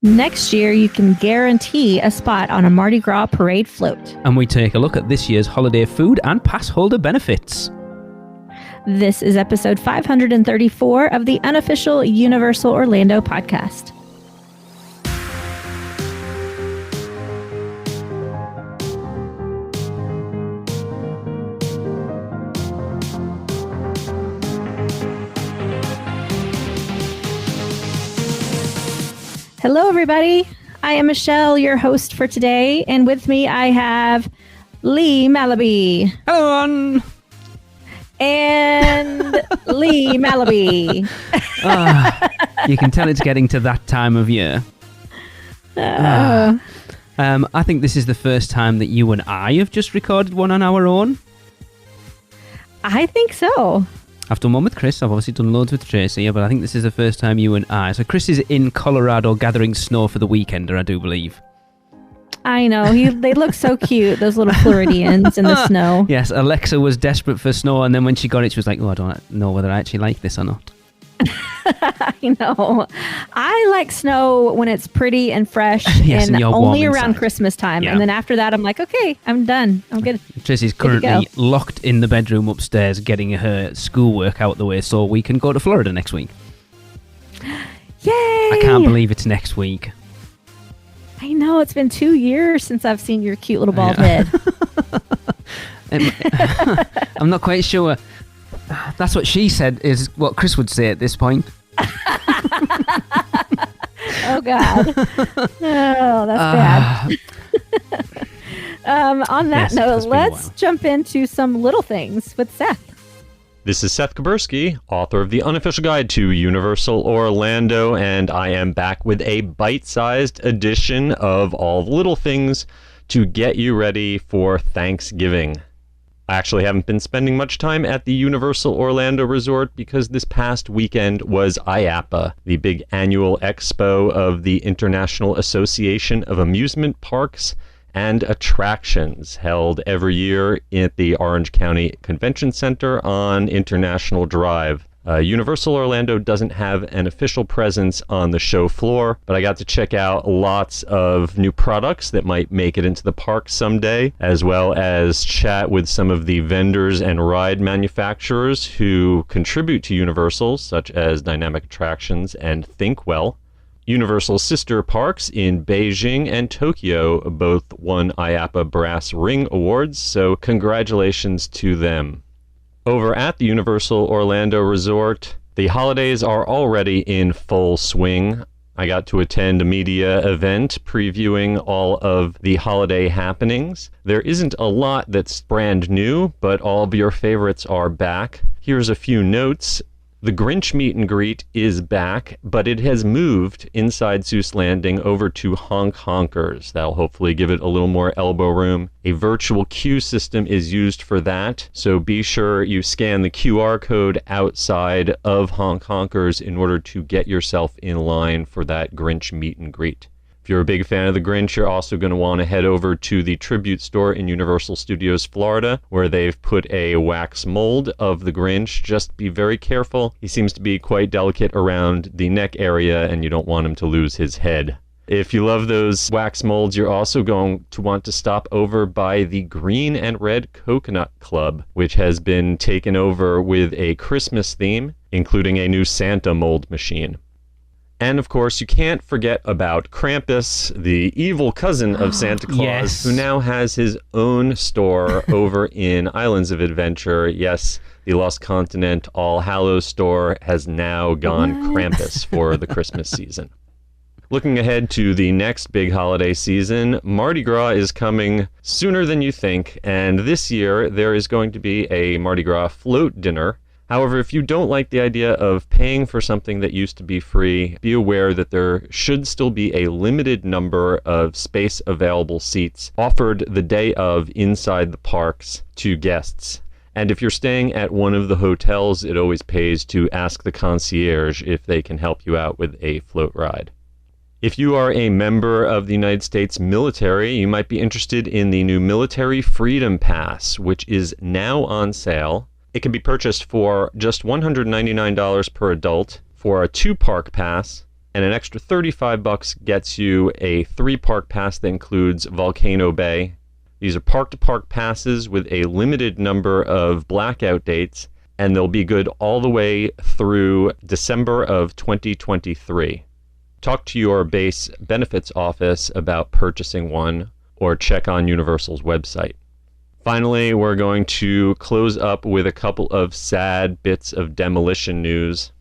Next year, you can guarantee a spot on a Mardi Gras parade float. And we take a look at this year's holiday food and pass holder benefits. This is episode 534 of the unofficial Universal Orlando podcast. Hello, everybody. I am Michelle, your host for today, and with me I have Lee Malaby. Hello, everyone. And Lee Malaby. You can tell it's getting to that time of year. I think this is the first time that you and I have just recorded one on our own. I think so. I've done one with Chris. I've obviously done loads with Tracy, but I think this is the first time you and I. So Chris is in Colorado gathering snow for the weekender, I do believe. I know. They look so cute, those little Floridians in the snow. Yes, Alexa was desperate for snow, and then when she got it, she was like, oh, I don't know whether I actually like this or not. I know. I like snow when it's pretty and fresh yes, and only around inside. Christmas time. Yeah. And then after that, I'm like, okay, I'm done. I'm good. Tracy's currently locked in the bedroom upstairs getting her schoolwork out the way so we can go to Florida next week. Yay! I can't believe it's next week. I know. It's been 2 years since I've seen your cute little bald head. I'm not quite sure. That's what she said is what Chris would say at this point. Oh, God. Oh, that's bad. On that note, let's jump into some little things with Seth. This is Seth Kabursky, author of The Unofficial Guide to Universal Orlando, and I am back with a bite-sized edition of all the little things to get you ready for Thanksgiving. I actually haven't been spending much time at the Universal Orlando Resort because this past weekend was IAAPA, the big annual expo of the International Association of Amusement Parks and Attractions, held every year at the Orange County Convention Center on International Drive. Universal Orlando doesn't have an official presence on the show floor, but I got to check out lots of new products that might make it into the park someday, as well as chat with some of the vendors and ride manufacturers who contribute to Universal, such as Dynamic Attractions and Thinkwell. Universal's sister parks in Beijing and Tokyo both won IAAPA Brass Ring Awards, so congratulations to them. Over at the Universal Orlando Resort, the holidays are already in full swing. I got to attend a media event previewing all of the holiday happenings. There isn't a lot that's brand new, but all of your favorites are back. Here's a few notes. The Grinch meet and greet is back, but it has moved inside Seuss Landing over to Honk Honkers. That'll hopefully give it a little more elbow room. A virtual queue system is used for that, so be sure you scan the QR code outside of Honk Honkers in order to get yourself in line for that Grinch meet and greet. If you're a big fan of the Grinch, you're also going to want to head over to the Tribute Store in Universal Studios Florida, where they've put a wax mold of the Grinch. Just be very careful. He seems to be quite delicate around the neck area, and you don't want him to lose his head. If you love those wax molds, you're also going to want to stop over by the Green and Red Coconut Club, which has been taken over with a Christmas theme, including a new Santa mold machine. And, of course, you can't forget about Krampus, the evil cousin of Santa Claus, yes, who now has his own store over in Islands of Adventure. Yes, the Lost Continent All Hallows store has now gone Krampus for the Christmas season. Looking ahead to the next big holiday season, Mardi Gras is coming sooner than you think, and this year there is going to be a Mardi Gras float dinner. However, if you don't like the idea of paying for something that used to be free, be aware that there should still be a limited number of space available seats offered the day of inside the parks to guests. And if you're staying at one of the hotels, it always pays to ask the concierge if they can help you out with a float ride. If you are a member of the United States military, you might be interested in the new Military Freedom Pass, which is now on sale. It can be purchased for just $199 per adult for a 2-park pass, And an extra $35 gets you a 3-park pass that includes Volcano Bay. These are park-to-park passes with a limited number of blackout dates, and they'll be good all the way through December of 2023. Talk to your base benefits office about purchasing one, or check on Universal's website. Finally, we're going to close up with a couple of sad bits of demolition news.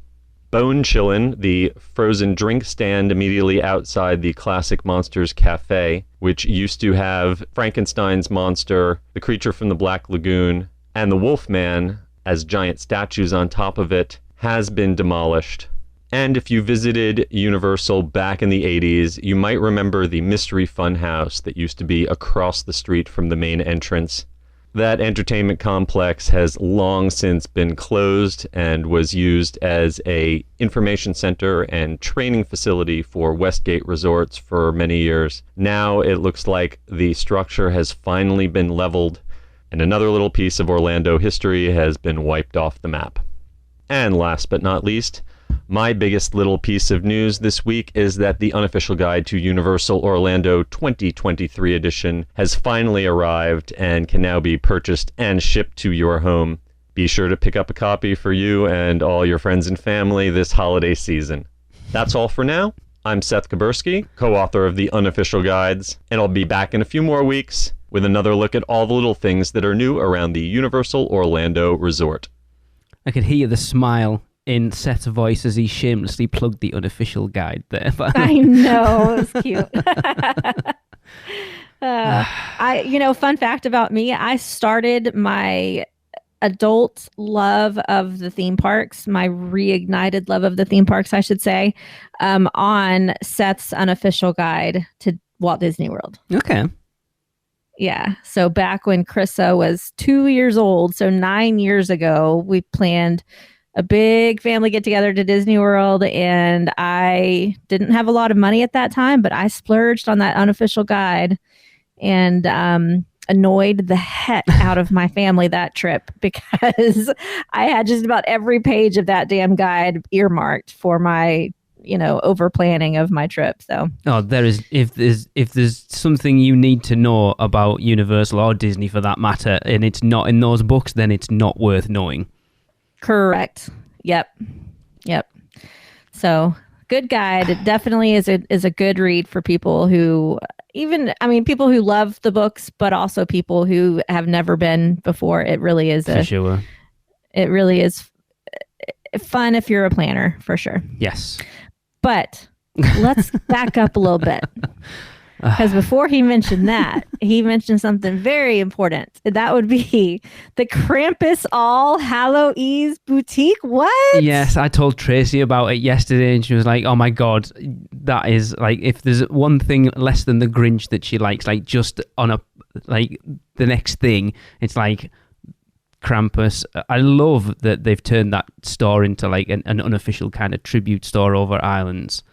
Bone Chillin', the frozen drink stand immediately outside the Classic Monsters Cafe, which used to have Frankenstein's monster, the creature from the Black Lagoon, and the Wolfman as giant statues on top of it, has been demolished. And if you visited Universal back in the 80s, you might remember the Mystery Funhouse that used to be across the street from the main entrance. That entertainment complex has long since been closed and was used as a information center and training facility for Westgate Resorts for many years. Now it looks like the structure has finally been leveled, and another little piece of Orlando history has been wiped off the map. And last but not least, my biggest little piece of news this week is that the unofficial guide to Universal Orlando 2023 edition has finally arrived and can now be purchased and shipped to your home. Be sure to pick up a copy for you and all your friends and family this holiday season. That's all for now. I'm Seth Kuberski, co-author of the unofficial guides, and I'll be back in a few more weeks with another look at all the little things that are new around the Universal Orlando Resort. I could hear the smile in Seth's voice as he shamelessly plugged the unofficial guide there. I know, it was cute. Fun fact about me, I started my adult love of the theme parks, my reignited love of the theme parks, I should say, on Seth's unofficial guide to Walt Disney World. Okay. Yeah. So back when Krissa was 2 years old, so 9 years ago, we planned a big family get together to Disney World, and I didn't have a lot of money at that time, but I splurged on that unofficial guide and annoyed the heck out of my family that trip because I had just about every page of that damn guide earmarked for my, over planning of my trip. So if there's something you need to know about Universal or Disney for that matter, and it's not in those books, then it's not worth knowing. Correct. Yep. So good guide. It definitely is a good read for people who people who love the books, but also people who have never been before. It really is for sure. It really is fun if you're a planner, for sure. Yes. But let's back up a little bit. Because before he mentioned that, he mentioned something very important. That would be the Krampus All Hallow-Eves Boutique. What? Yes, I told Tracy about it yesterday, and she was like, oh my God, that is, like, if there's one thing less than the Grinch that she likes, like, just on the next thing, it's like Krampus. I love that they've turned that store into, like, an unofficial kind of tribute store over Islands.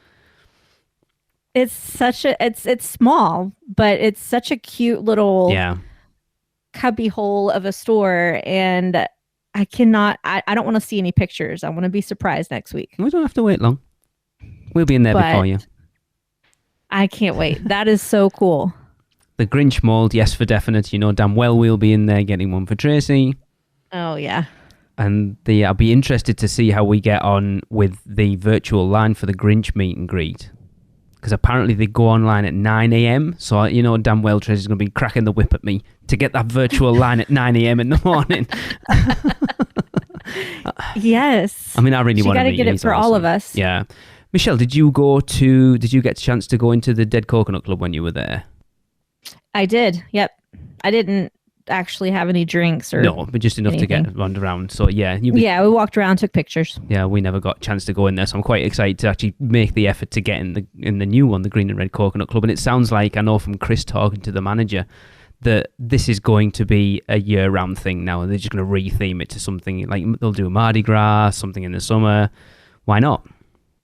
It's it's small, but it's such a cute little cubby hole of a store, and I don't want to see any pictures. I want to be surprised next week. We don't have to wait long. We'll be in there before you. I can't wait. That is so cool. The Grinch mold, yes, for definite. You know damn well we'll be in there getting one for Tracy. Oh, yeah. And I'll be interested to see how we get on with the virtual line for the Grinch meet and greet. Because apparently they go online at 9 a.m. So, damn well Tracy's going to be cracking the whip at me to get that virtual line at 9 a.m. in the morning. Yes. I mean, I really want to meet you. You got to get it for all of us. Yeah. Michelle, did you get a chance to go into the Dead Coconut Club when you were there? I did. Yep. I didn't actually have any drinks or no, but just enough anything. to get wander around. So yeah, we walked around, took pictures. Yeah, we never got a chance to go in there, so I'm quite excited to actually make the effort to get in the new one, the Green and Red Coconut Club. And it sounds like, I know from Chris talking to the manager, that this is going to be a year-round thing now, and they're just going to retheme it to something like they'll do a Mardi Gras, something in the summer. Why not?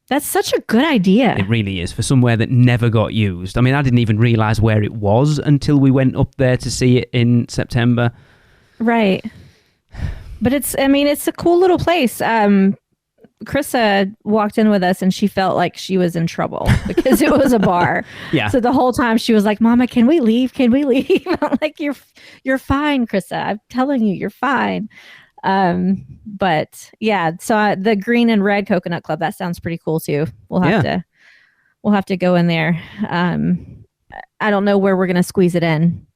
That's such a good idea. It really is, for somewhere that never got used. I mean, I didn't even realise where it was until we went up there to see it in September. Right. But it's a cool little place. Krista walked in with us and she felt like she was in trouble because it was a bar. Yeah. So the whole time she was like, Mama, can we leave? Can we leave? I'm like, you're fine, Krista. I'm telling you, you're fine. But yeah, so the green and red coconut club, that sounds pretty cool too. We'll have to go in there. I don't know where we're going to squeeze it in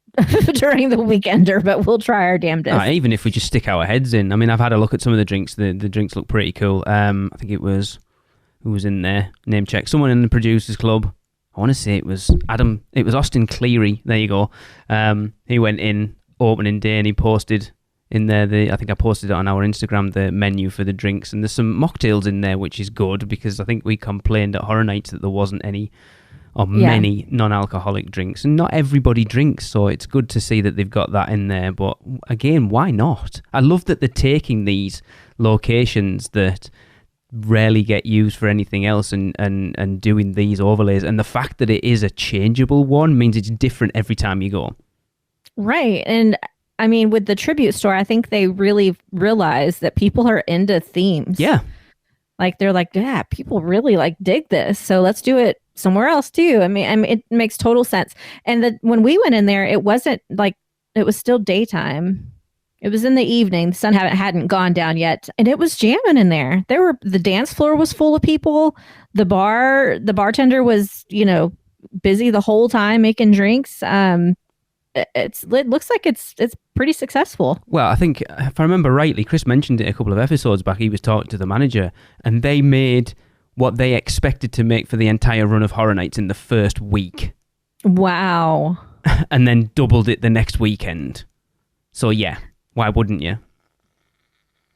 during the weekender, but we'll try our damnedest. Even if we just stick our heads in. I mean, I've had a look at some of the drinks. The drinks look pretty cool. I think it was, who was in there? Name check. Someone in the producers club. I want to say it was Adam. It was Austin Cleary. There you go. He went in opening day and he posted in there. I think I posted it on our Instagram, the menu for the drinks, and there's some mocktails in there, which is good because I think we complained at Horror Nights that there wasn't any or many non-alcoholic drinks, and not everybody drinks, so it's good to see that they've got that in there. But again, why not? I love that they're taking these locations that rarely get used for anything else and doing these overlays, and the fact that it is a changeable one means it's different every time you go. Right. And I mean, with the tribute store, I think they really realize that people are into themes. Yeah. Like they're like, yeah, people really like dig this, so let's do it somewhere else too. I mean, it makes total sense. And when we went in there, it wasn't like, it was still daytime. It was in the evening. The sun hadn't gone down yet, and it was jamming in there. The dance floor was full of people. The bartender was, busy the whole time making drinks. It looks like it's pretty successful. Well, I think if I remember rightly, Chris mentioned it a couple of episodes back. He was talking to the manager, and they made what they expected to make for the entire run of Horror Nights in the first week. Wow. And then doubled it the next weekend. So yeah, why wouldn't you?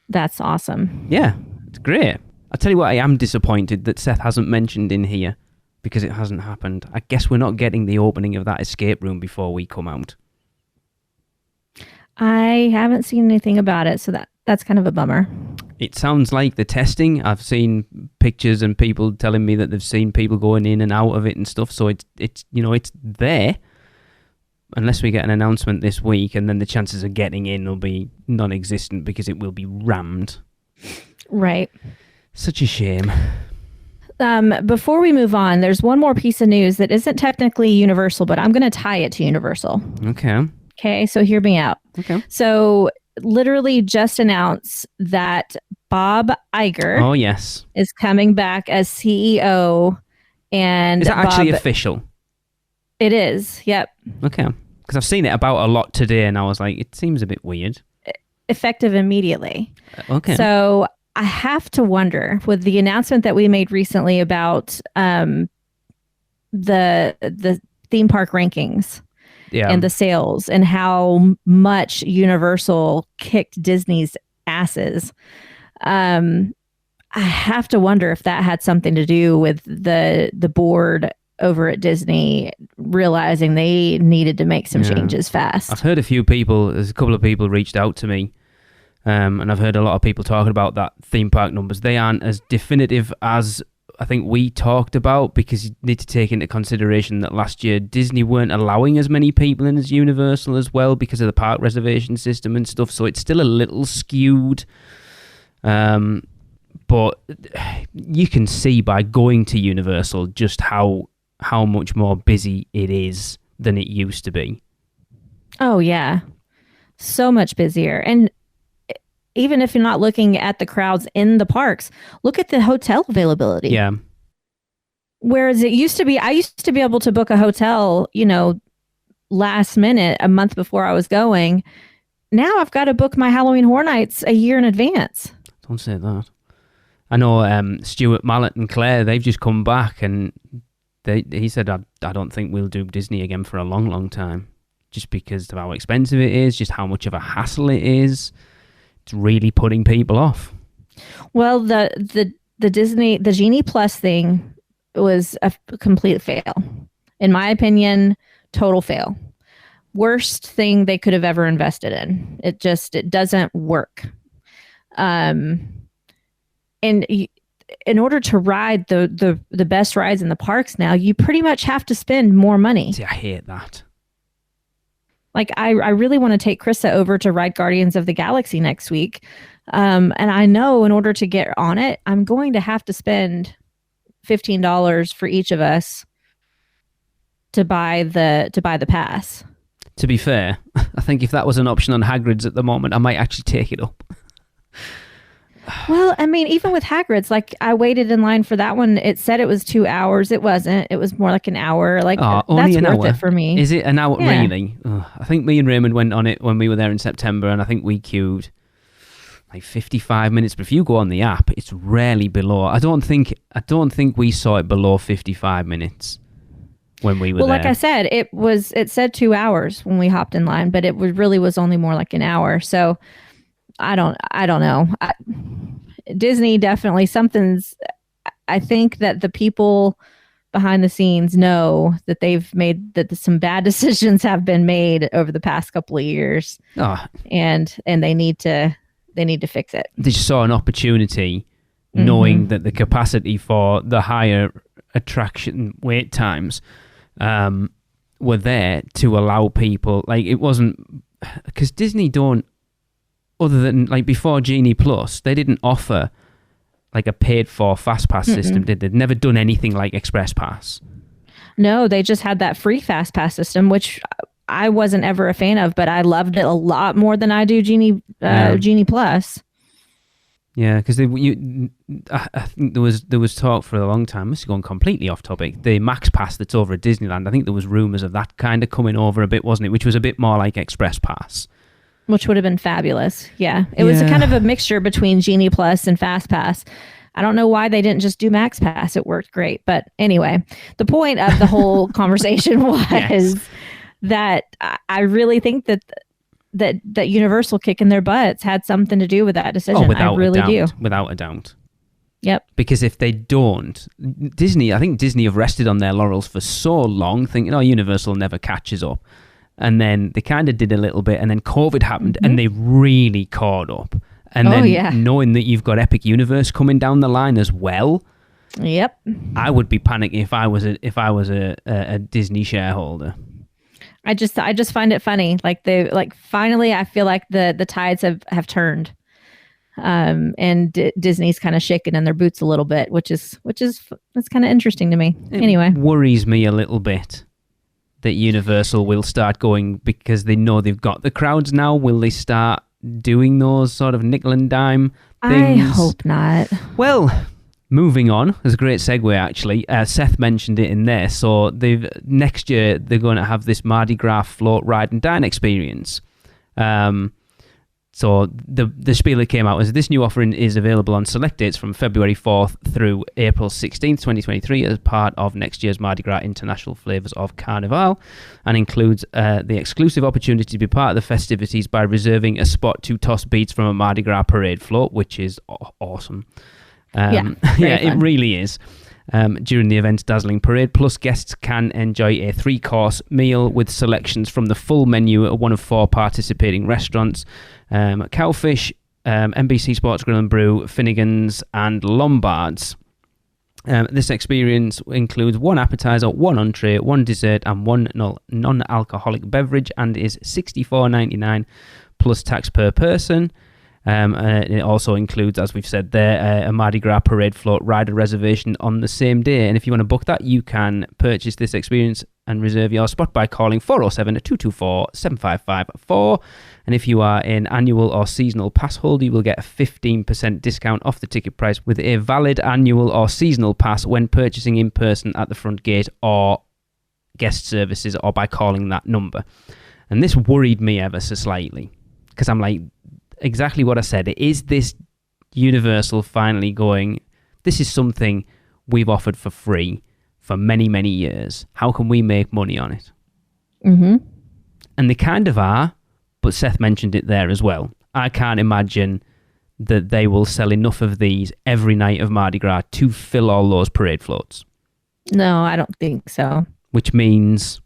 That's awesome. Yeah, it's great. I'll tell you what, I am disappointed that Seth hasn't mentioned in here, because it hasn't happened. I guess we're not getting the opening of that escape room before we come out. I haven't seen anything about it, so that's kind of a bummer. It sounds like the testing. I've seen pictures and people telling me that they've seen people going in and out of it and stuff. So it's there. Unless we get an announcement this week, and then the chances of getting in will be non-existent because it will be rammed. Right. Such a shame. Before we move on, there's one more piece of news that isn't technically Universal, but I'm going to tie it to Universal. Okay, so hear me out. Okay. So literally just announced that Bob Iger is coming back as CEO. And is that actually official? It is, yep. Okay, because I've seen it about a lot today, and I was like, it seems a bit weird. Effective immediately. Okay. So I have to wonder, with the announcement that we made recently about the theme park rankings and the sales and how much Universal kicked Disney's asses, I have to wonder if that had something to do with the board over at Disney realizing they needed to make some changes fast. I've heard there's a couple of people reached out to me, and I've heard a lot of people talking about that theme park numbers. They aren't as definitive as I think we talked about, because you need to take into consideration that last year Disney weren't allowing as many people in as Universal as well because of the park reservation system and stuff, so it's still a little skewed. But you can see by going to Universal just how much more busy it is than it used to be. Oh, yeah. So much busier. And even if you're not looking at the crowds in the parks, look at the hotel availability. Yeah. Whereas I used to be able to book a hotel, last minute, a month before I was going. Now I've got to book my Halloween Horror Nights a year in advance. Don't say that. I know Stuart Mallet and Claire, they've just come back, and he said, I don't think we'll do Disney again for a long, long time, just because of how expensive it is, just how much of a hassle it is. It's really putting people off. Well, the Genie Plus thing was a complete fail. In my opinion, total fail. Worst thing they could have ever invested in. It doesn't work. And in order to ride the best rides in the parks now, you pretty much have to spend more money. See, I hate that. Like I really want to take Krista over to ride Guardians of the Galaxy next week. And I know in order to get on it, I'm going to have to spend $15 for each of us to buy the pass. To be fair, I think if that was an option on Hagrid's at the moment, I might actually take it up. Well, I mean, even with Hagrid's, like I waited in line for that one. It said it was 2 hours. It wasn't. It was more like an hour. Like only that's an worth hour. it for me. Is it an hour? Yeah. Really? I think me and Raymond went on it when we were there in September, and I think we queued like 55 minutes. But if you go on the app, it's rarely below. I don't think we saw it below 55 minutes when we were there. Well, like I said, it said 2 hours when we hopped in line, but it really was only more like an hour. So I don't know. Disney definitely I think that the people behind the scenes know that that some bad decisions have been made over the past couple of years. And they need to fix it. They just saw an opportunity, knowing that the capacity for the higher attraction wait times were there to allow people, like it wasn't, because Disney don't, other than like before Genie Plus, they didn't offer like a paid for Fast Pass system, did they? They'd never done anything like Express Pass. No, they just had that free Fast Pass system, which I wasn't ever a fan of, but I loved it a lot more than I do Genie Plus. Yeah, because I think there was talk for a long time. This is going completely off topic. The Max Pass that's over at Disneyland, I think there was rumours of that kind of coming over a bit, wasn't it? Which was a bit more like Express Pass. Which would have been fabulous. Yeah. It was a kind of a mixture between Genie Plus and Fast Pass. I don't know why they didn't just do Max Pass. It worked great. But anyway, the point of the whole conversation was that I really think that Universal kicking their butts had something to do with that decision. I really do. Without a doubt. Yep. Because if they don't, I think Disney have rested on their laurels for so long, thinking, Universal never catches up. And then they kind of did a little bit, and then COVID happened, and they really caught up. And then knowing that you've got Epic Universe coming down the line as well, yep, I would be panicking if I was a Disney shareholder. I just find it funny. Like finally, I feel like the tides have turned, and Disney's kind of shaking in their boots a little bit, which is that's kind of interesting to me. Anyway, worries me a little bit that Universal will start going, because they know they've got the crowds now. Will they start doing those sort of nickel and dime things? I hope not. Well, moving on. There's a great segue, actually. Seth mentioned it in there. So next year, they're going to have this Mardi Gras float, ride and dine experience. So the spiel that came out was this new offering is available on select dates from February 4th through April 16th, 2023 as part of next year's Mardi Gras International Flavors of Carnival, and includes the exclusive opportunity to be part of the festivities by reserving a spot to toss beads from a Mardi Gras parade float, which is awesome. It really is. During the event's dazzling parade, plus guests can enjoy a 3-course meal with selections from the full menu at one of 4 participating restaurants: Cowfish, NBC Sports Grill and Brew, Finnegan's, and Lombard's. This experience includes 1 appetizer, 1 entree, 1 dessert, and 1 non-alcoholic beverage, and is $64.99 plus tax per person. It also includes, as we've said there, a Mardi Gras parade float rider reservation on the same day. And if you want to book that, you can purchase this experience and reserve your spot by calling 407-224-7554. And if you are an annual or seasonal pass holder, you will get a 15% discount off the ticket price with a valid annual or seasonal pass when purchasing in person at the front gate or guest services, or by calling that number. And this worried me ever so slightly, because I'm like, exactly what I said. Is this Universal finally going, this is something we've offered for free for many, many years. How can we make money on it? Mm-hmm. And they kind of are, but Seth mentioned it there as well. I can't imagine that they will sell enough of these every night of Mardi Gras to fill all those parade floats. No, I don't think so. Which means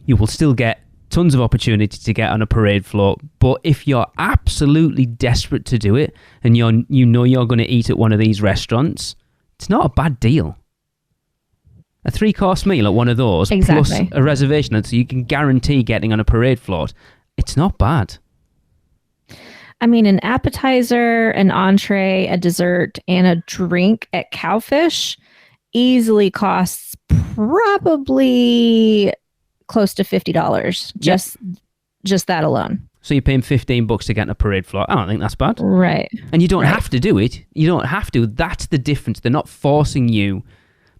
you will still get tons of opportunity to get on a parade float, but if you're absolutely desperate to do it and you're going to eat at one of these restaurants, it's not a bad deal. A 3-course meal at one of those, Exactly. plus a reservation, so you can guarantee getting on a parade float. It's not bad. I mean, an appetizer, an entree, a dessert, and a drink at Cowfish easily costs probably close to $50. Just that alone. So you're paying $15 to get on a parade float. I don't think that's bad. Right. And you don't have to do it. You don't have to. That's the difference. They're not forcing you.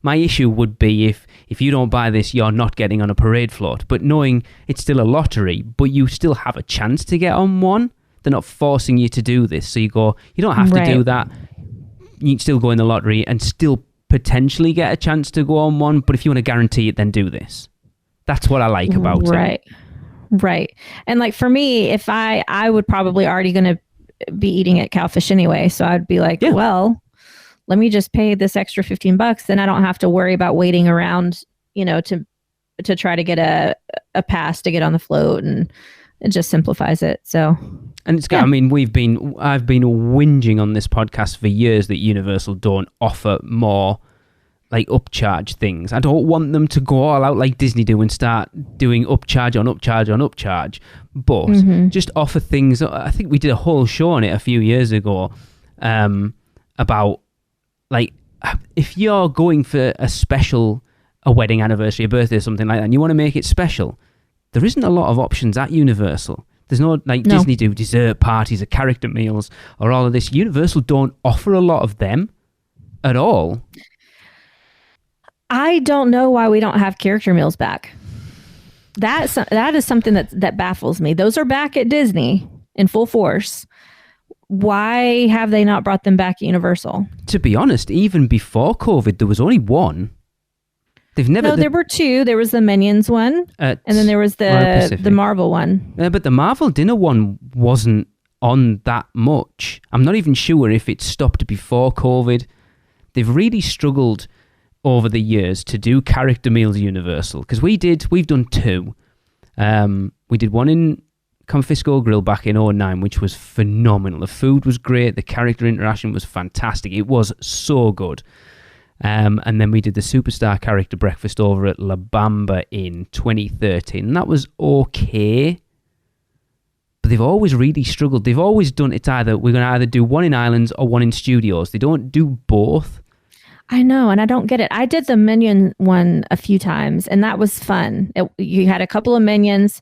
My issue would be if you don't buy this, you're not getting on a parade float. But knowing it's still a lottery, but you still have a chance to get on one, they're not forcing you to do this. So you don't have to do that. You can still go in the lottery and still potentially get a chance to go on one. But if you want to guarantee it, then do this. That's what I like about it. Right. And like for me, if I would probably already going to be eating at Cowfish anyway. So I'd be like, well, let me just pay this extra $15. Then I don't have to worry about waiting around, to try to get a pass to get on the float, and it just simplifies it. So, and it's, I mean, I've been whinging on this podcast for years that Universal don't offer more like upcharge things. I don't want them to go all out like Disney do and start doing upcharge on upcharge on upcharge, but just offer things. I think we did a whole show on it a few years ago about, like, if you're going for a wedding anniversary, a birthday, or something like that, and you want to make it special, there isn't a lot of options at Universal. There's no, Disney do dessert parties or character meals or all of this. Universal don't offer a lot of them at all. I don't know why we don't have character meals back. That is something that baffles me. Those are back at Disney in full force. Why have they not brought them back at Universal? To be honest, even before COVID, there was only one. There were two. There was the Minions one, and then there was the Marvel one. Yeah, but the Marvel dinner one wasn't on that much. I'm not even sure if it stopped before COVID. They've really struggled over the years to do character meals Universal, because we've done two. We did one in Confisco Grill back in 2009, which was phenomenal. The food was great, the character interaction was fantastic, it was so good. And then we did the Superstar Character Breakfast over at La Bamba in 2013, and that was okay, but they've always really struggled. They've always done it we're going to either do one in Islands or one in Studios. They don't do both. I know, and I don't get it. I did the Minion one a few times, and that was fun. You had a couple of Minions.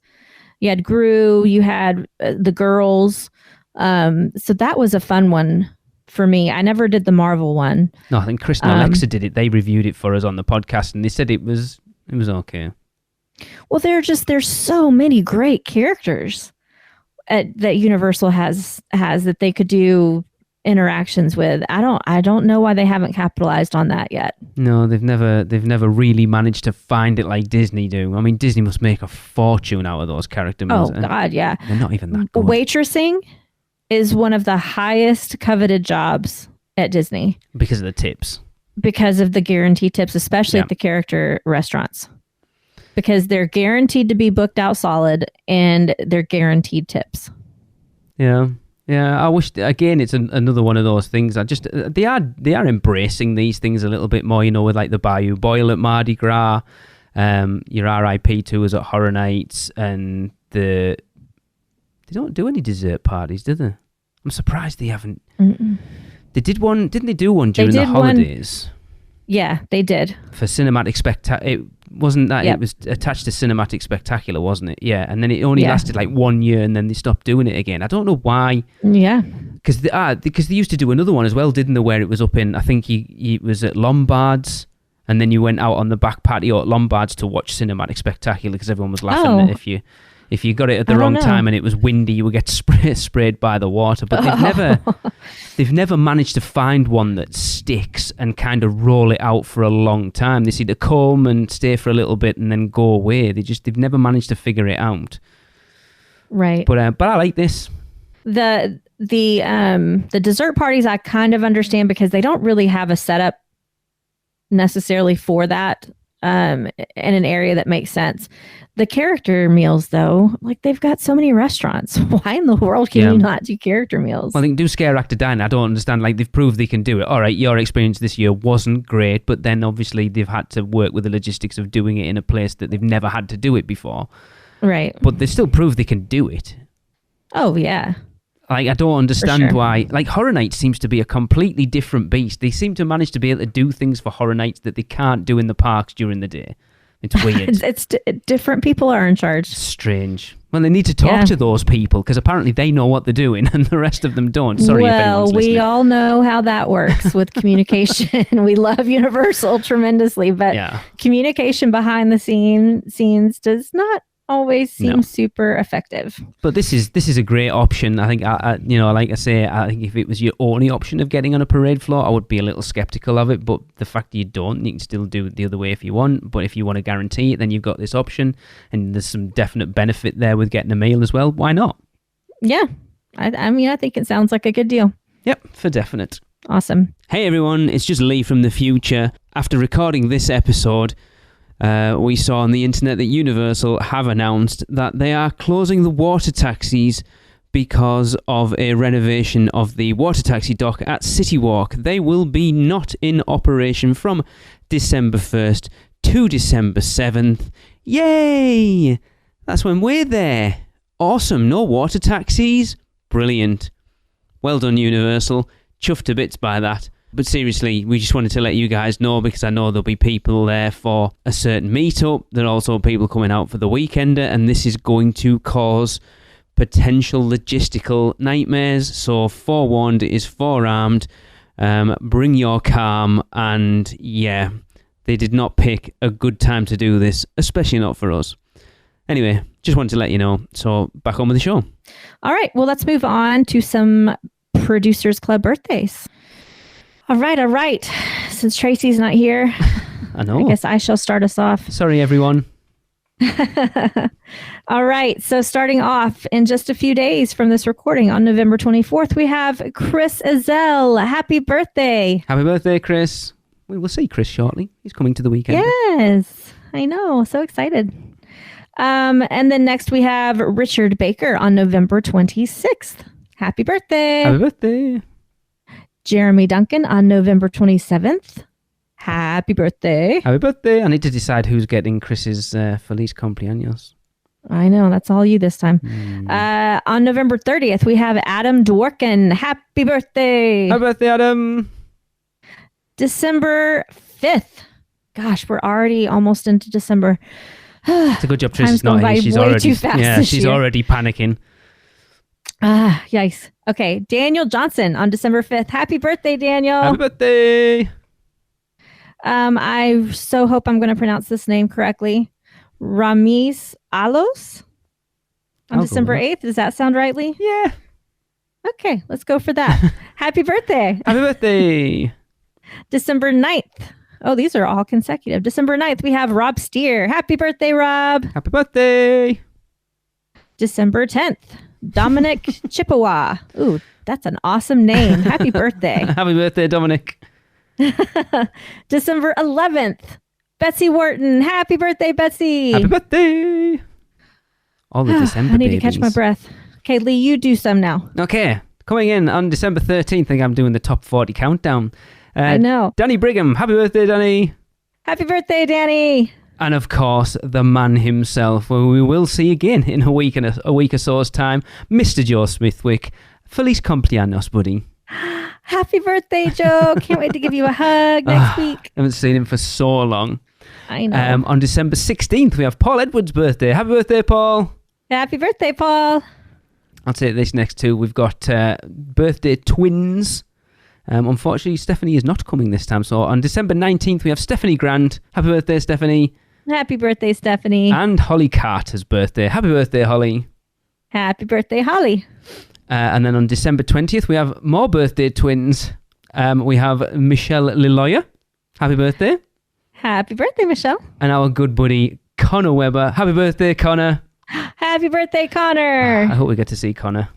You had Gru, you had the girls. So that was a fun one for me. I never did the Marvel one. No, I think Chris and Alexa did it. They reviewed it for us on the podcast, and they said it was okay. Well, there's so many great characters that Universal has that they could do interactions with. I don't know why they haven't capitalized on that yet. No, they've never really managed to find it like Disney do. I mean, Disney must make a fortune out of those character meals. Oh God, yeah. They're not even that good. Waitressing is one of the highest coveted jobs at Disney because of the tips. Because of the guaranteed tips, especially at the character restaurants. Because they're guaranteed to be booked out solid, and they're guaranteed tips. Yeah. Yeah, I wish, again, it's another one of those things. They are embracing these things a little bit more, with like the Bayou Boil at Mardi Gras, your RIP tours at Horror Nights, and they don't do any dessert parties, do they? I'm surprised they haven't. Mm-mm. They did one, didn't they do one during the holidays? Yeah, they did. For Cinematic Spectacular. It wasn't that, it was attached to Cinematic Spectacular, wasn't it? Yeah, and then it only lasted like 1 year, and then they stopped doing it again. I don't know why. Yeah. Because they used to do another one as well, didn't they, where it was up in, I think he was at Lombard's, and then you went out on the back patio at Lombard's to watch Cinematic Spectacular, because everyone was laughing that if you got it at the wrong time and it was windy, you would get sprayed by the water. But they've never managed to find one that sticks and kind of roll it out for a long time. They seem to come and stay for a little bit and then go away. They've never managed to figure it out. Right. But I like this. The dessert parties I kind of understand, because they don't really have a setup necessarily for that. in an area that makes sense. The character meals, though, like they've got so many restaurants. Why in the world can you not do character meals? Well, I think do scare actor dine. I don't understand. Like they've proved they can do it. All right, your experience this year wasn't great, but then obviously they've had to work with the logistics of doing it in a place that they've never had to do it before. Right. But they still prove they can do it. Oh, yeah. Like, I don't understand why. Like, Horror Nights seems to be a completely different beast. They seem to manage to be able to do things for Horror Nights that they can't do in the parks during the day. It's weird. It's different people are in charge. Strange. Well, they need to talk to those people because apparently they know what they're doing and the rest of them don't. Sorry if anyone's listening. We all know how that works with communication. We love Universal tremendously, but communication behind the scenes does not always seem super effective. But this is a great option. I think, like I say, I think if it was your only option of getting on a parade floor, I would be a little skeptical of it. But the fact you don't, you can still do it the other way if you want. But if you want to guarantee it, then you've got this option, and there's some definite benefit there with getting a meal as well. Why not? Yeah, I mean, I think it sounds like a good deal. Yep, for definite. Awesome. Hey everyone, it's just Lee from the future. After recording this episode, we saw on the internet that Universal have announced that they are closing the water taxis because of a renovation of the water taxi dock at City Walk. They will be not in operation from December 1st to December 7th. Yay! That's when we're there. Awesome, no water taxis? Brilliant. Well done, Universal. Chuffed to bits by that. But seriously, we just wanted to let you guys know because I know there'll be people there for a certain meetup. There are also people coming out for the weekender, and this is going to cause potential logistical nightmares. So forewarned is forearmed. Bring your calm, and yeah, they did not pick a good time to do this, especially not for us. Anyway, just wanted to let you know. So back on with the show. All right, well, let's move on to some Producers Club birthdays. All right. Since Tracy's not here, I know. I guess I shall start us off. Sorry, everyone. All right. So starting off in just a few days from this recording on November 24th, we have Chris Azell. Happy birthday. Happy birthday, Chris. We will see Chris shortly. He's coming to the weekend. Yes, I know. So excited. And then next we have Richard Baker on November 26th. Happy birthday. Happy birthday. Jeremy Duncan on November 27th. Happy birthday. Happy birthday. I need to decide who's getting Chris's Feliz Cumpleaños. I know, that's all you this time. On November 30th, we have Adam Dworkin. Happy birthday. Happy birthday, Adam. December 5th. Gosh, we're already almost into December. It's a good job Trish is not here. She's already too fast she's already panicking. Yikes. Okay, Daniel Johnson on December 5th. Happy birthday, Daniel. Happy birthday. I so hope I'm going to pronounce this name correctly. Ramiz Alos on December 8th. Does that sound right, Lee? Yeah. Okay, let's go for that. Happy birthday. Happy birthday. December 9th. Oh, these are all consecutive. December 9th, we have Rob Steer. Happy birthday, Rob. Happy birthday. December 10th, Dominic Chippewa. Ooh, that's an awesome name. Happy birthday. Happy birthday, Dominic. December 11th, Betsy Wharton. Happy birthday, Betsy. Happy birthday. All the December I need babies. to catch my breath. Okay, Lee, you do some now. Okay, coming in on December 13th, I think I'm doing the top 40 countdown. I know. Danny Brigham. Happy birthday, Danny. Happy birthday, Danny. And of course, the man himself, who we will see again in a week or so's time, Mr. Joe Smithwick. Feliz cumpleaños, buddy. Happy birthday, Joe. Can't wait to give you a hug next week. I haven't seen him for so long. I know. On December 16th, we have Paul Edwards' birthday. Happy birthday, Paul. Happy birthday, Paul. I'll take this next two. We've got birthday twins. Unfortunately, Stephanie is not coming this time. So on December 19th, we have Stephanie Grant. Happy birthday, Stephanie. Happy birthday, Stephanie. And Holly Carter's birthday. Happy birthday, Holly. Happy birthday, Holly. And then on December 20th, we have more birthday twins. We have Michelle Liloya. Happy birthday. Happy birthday, Michelle. And our good buddy, Connor Webber. Happy birthday, Connor. Happy birthday, Connor. I hope we get to see Connor.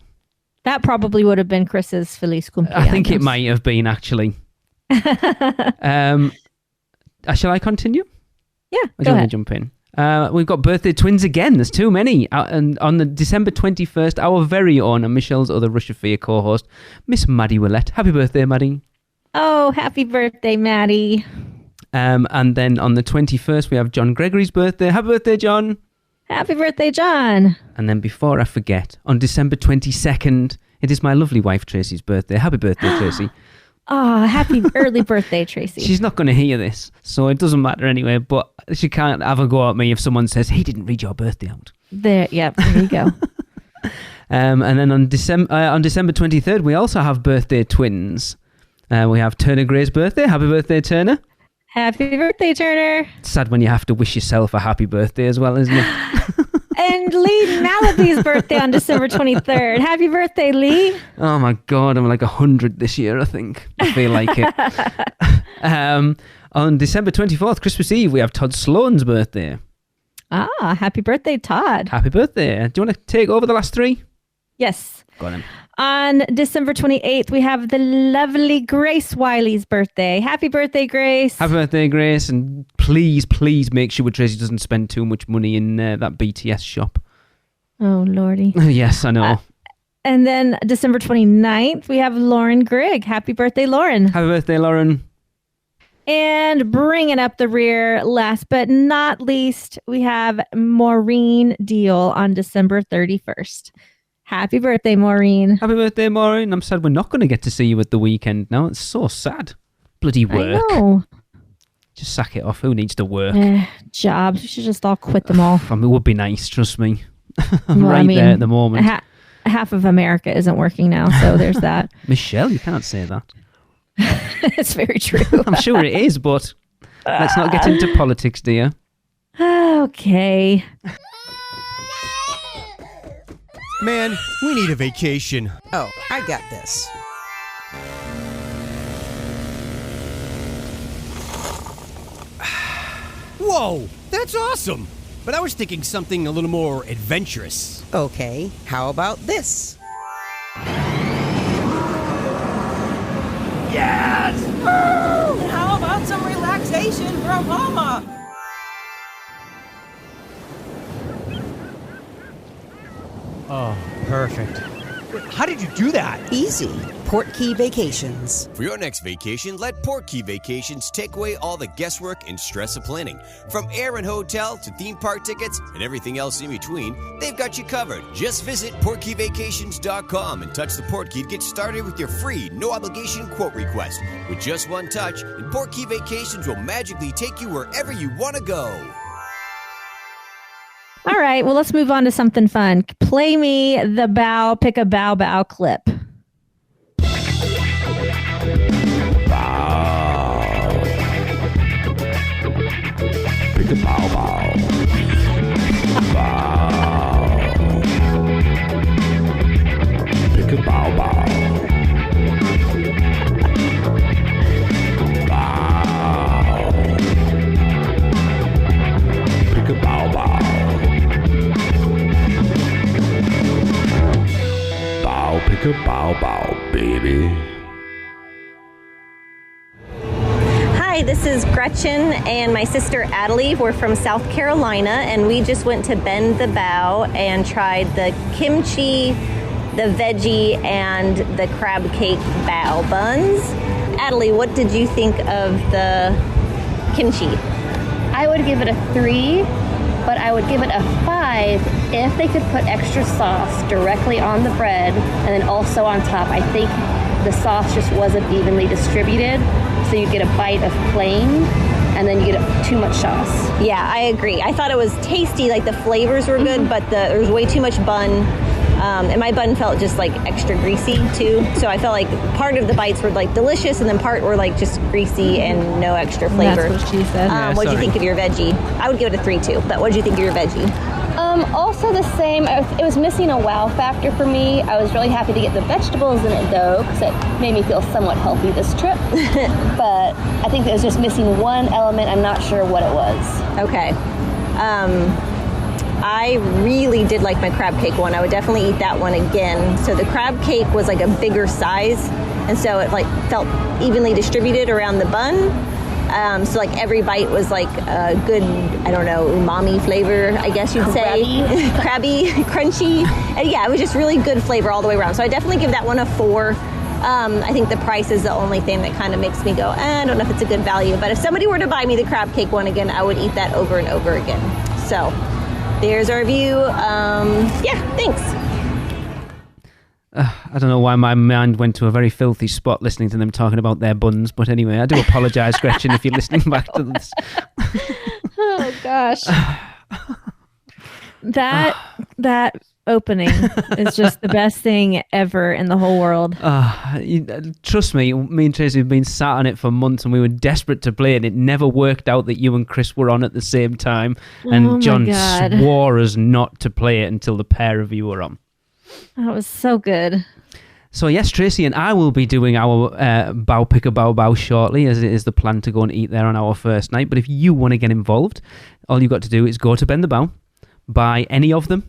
That probably would have been Chris's Feliz Cumpleaños. I think it might have been, actually. Shall I continue? Yeah, I go want to ahead. jump in. We've got birthday twins again. There's too many. And on the December 21st, our very own and Michelle's other Russia Fear co-host, Miss Maddie Willett. Happy birthday, Maddie. Oh, happy birthday, Maddie. And then on the 21st, we have John Gregory's birthday. Happy birthday, John. Happy birthday, John. And then before I forget, on December 22nd, it is my lovely wife Tracy's birthday. Happy birthday, Tracy. Oh, happy early birthday, Tracy. She's not going to hear this, so it doesn't matter anyway, but she can't have a go at me if someone says, he didn't read your birthday out. There you go. And then on December 23rd, we also have birthday twins. We have Turner Gray's birthday. Happy birthday, Turner. Happy birthday, Turner. It's sad when you have to wish yourself a happy birthday as well, isn't it? And Lee Malaby's birthday on December 23rd. Happy birthday, Lee. Oh my God, I'm like 100 this year, I think. I feel like it. On December 24th, Christmas Eve, we have Todd Sloan's birthday. Ah, happy birthday, Todd. Happy birthday. Do you want to take over the last three? Yes. Go on then. On December 28th, we have the lovely Grace Wiley's birthday. Happy birthday, Grace. Happy birthday, Grace. And please, please make sure Tracy doesn't spend too much money in that BTS shop. Oh, Lordy. Yes, I know. And then December 29th, we have Lauren Grigg. Happy birthday, Lauren. Happy birthday, Lauren. And bringing up the rear, last but not least, we have Maureen Deal on December 31st. Happy birthday, Maureen. Happy birthday, Maureen. I'm sad we're not going to get to see you at the weekend now. It's so sad. Bloody work. I know. Just sack it off. Who needs to work? Jobs. We should just all quit them all. I mean, it would be nice, trust me. I'm Well, right there at the moment. Half of America isn't working now, so there's that. Michelle, you can't say that. It's very true. I'm sure it is, but let's not get into politics, dear. Okay. Man, we need a vacation. Oh, I got this. Whoa, that's awesome. But I was thinking something a little more adventurous. Okay, how about this? Yes! Woo! How about some relaxation from Mama? Oh, perfect. How did you do that? Easy. Portkey Vacations. For your next vacation, let Portkey Vacations take away all the guesswork and stress of planning. From air and hotel to theme park tickets and everything else in between, they've got you covered. Just visit PortkeyVacations.com and touch the Portkey to get started with your free, no-obligation quote request. With just one touch, and Portkey Vacations will magically take you wherever you want to go. All right. Well, let's move on to something fun. Play me the bow, pick a bow clip. Pick a bow bow. Bow. Pick a bow bow. Bow. Pick a bow bow. Bow, pick a bow bow, baby. Hi, this is Gretchen and my sister Adelie. We're from South Carolina, and we just went to Bend the Bow and tried the kimchi, the veggie, and the crab cake bao buns. Adelie, what did you think of the kimchi? I would give it a 3, but I would give it a 5 if they could put extra sauce directly on the bread and then also on top. I think the sauce just wasn't evenly distributed, so you'd get a bite of plain and then you get too much sauce. Yeah, I agree. I thought it was tasty, like the flavors were good, but there was way too much bun. And my bun felt just like extra greasy too. So I felt like part of the bites were like delicious and then part were like just greasy and no extra flavor. That's what she said. What did you think of your veggie? I would give it a 3 too, but what did you think of your veggie? Also the same. It was missing a wow factor for me. I was really happy to get the vegetables in it though, because it made me feel somewhat healthy this trip. But I think it was just missing one element. I'm not sure what it was. Okay. I really did like my crab cake one. I would definitely eat that one again. So the crab cake was like a bigger size, and so it like felt evenly distributed around the bun. So like every bite was like a good, I don't know, umami flavor, I guess you'd say. Crabby, crunchy. And yeah, it was just really good flavor all the way around. So I definitely give that one a 4. I think the price is the only thing that kind of makes me go, I don't know if it's a good value. But if somebody were to buy me the crab cake one again, I would eat that over and over again. So there's our review. Yeah, thanks. I don't know why my mind went to a very filthy spot listening to them talking about their buns. But anyway, I do apologise, Gretchen, if you're listening back to this. Oh, gosh. That opening is just the best thing ever in the whole world. Trust me and Tracy have been sat on it for months and we were desperate to play it. It never worked out that you and Chris were on at the same time. And John swore us not to play it until the pair of you were on. That was so good. So yes, Tracy and I will be doing our Bow Pick a Bow Bow shortly, as it is the plan to go and eat there on our first night. But if you want to get involved, all you've got to do is go to Bend the Bow, buy any of them,